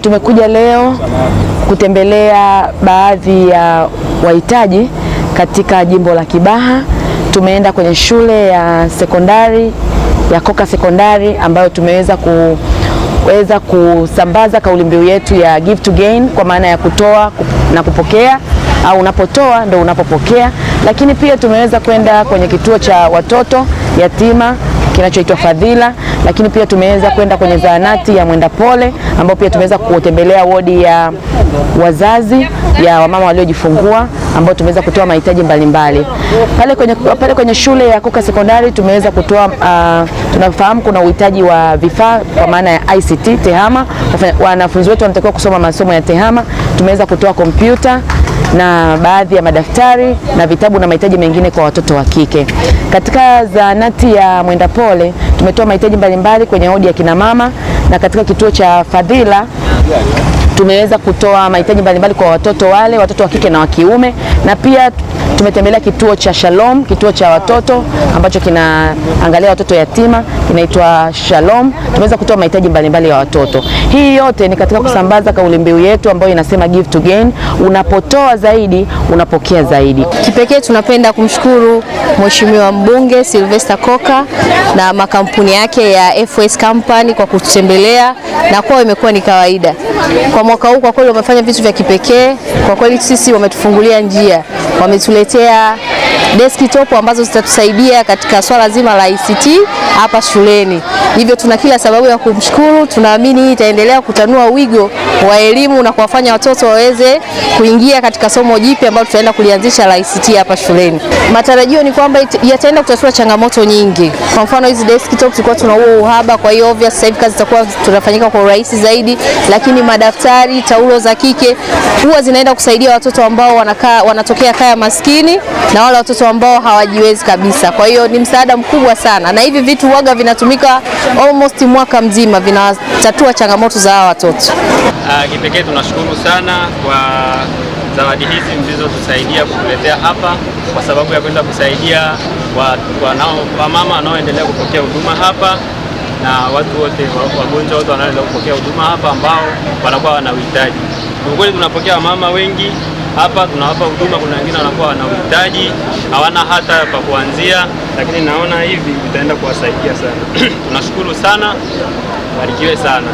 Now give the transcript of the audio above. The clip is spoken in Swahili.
Tumekuja leo kutembelea baadhi ya wahitaji katika jimbo la Kibaha. Tumeenda kwenye shule ya sekondari ya Koka Sekondari ambayo tumeweza kusambaza kauli mbiu yetu ya Give to Gain, kwa maana ya kutoa na kupokea, au unapotoa ndio unapopokea. Lakini pia tumeweza kwenda kwenye kituo cha watoto yatima kinachoitwa Fadhila, lakini pia tumeweza kwenda kwenye zahanati ya Mwenda Pole ambao pia tumeweza kutembelea wodi ya wazazi ya wamama waliojifungua ambao tumeweza kutoa mahitaji mbalimbali. Pale kwenye shule ya Koka Sekondari tumeweza kutoa tunafahamu kuna uhitaji wa vifaa kwa maana ya ICT TEHAMA. Wanafunzi wetu wanatakiwa kusoma masomo ya TEHAMA. Tumeweza kutoa kompyuta na baadhi ya madaftari na vitabu na mahitaji mengine kwa watoto wa kike. Katika zahanati ya Mwenda Pole tumetoa mahitaji mbalimbali kwenye wodi ya kina mama, na katika kituo cha Fadhila tumeweza kutoa mahitaji mbalimbali kwa watoto wa kike na wa kiume, na pia tumetembelea kituo cha Shalom, kituo cha watoto ambacho kinaangalia watoto yatima, kinaitwa Shalom. Tumeweza kutoa mahitaji mbalimbali ya watoto. Hii yote ni katika kusambaza kauli mbiu yetu ambayo inasema Give to Gain, unapotoa zaidi unapokea zaidi. Kipekee tunapenda kumshukuru Mheshimiwa Mbunge Sylvester Koka na makampuni yake ya FS Company kwa kututembelea, na kwao imekuwa ni kawaida. Kwa mwaka huu kwa kweli wamefanya vitu vya kipekee. Kwa kweli sisi wametufungulia njia, wametuletea desktop ambazo zitatusaidia katika swala zima la ICT hapa shuleni. Hivyo tuna kila sababu ya kumshukuru. Tunaamini hii itaendelea kutanua wigo wa elimu na kuwafanya watoto waweze kuingia katika somo jipya ambalo tutaenda kulianzisha la ICT hapa shuleni. Matarajio ni kwamba yataenda kutatua changamoto nyingi. Kwa mfano hizi desktop tulikuwa tuna huo uhaba, kwa hiyo obvious sasa hivi kazi zitakuwa tunafanyika kwa urahisi zaidi, lakini madaftari, taulo za kike huwa zinaenda kusaidia watoto ambao wanatokea kaya maskini na wale watoto ambao hawajiwezi kabisa. Kwa hiyo ni msaada mkubwa sana, na hivi vitu huaga vinatumika almost mwaka mzima, vinatatua changamoto za hawa watoto. Kipekee tunashukuru sana kwa zawadi hizi mlizotusaidia kutuletea hapa, kwa sababu ya kwenda kusaidia wamama wanaoendelea kupokea huduma hapa na watu wote, wagonjwa wote wanaoendelea kupokea huduma hapa ambao wanakuwa wana uhitaji. Kwa kweli tunapokea wamama wengi hapa, tunawapa huduma. Kuna wengine wanakuwa wana uhitaji, hawana hata pa kuanzia, lakini naona hivi itaenda kuwasaidia sana. Tunashukuru sana, barikiwe sana.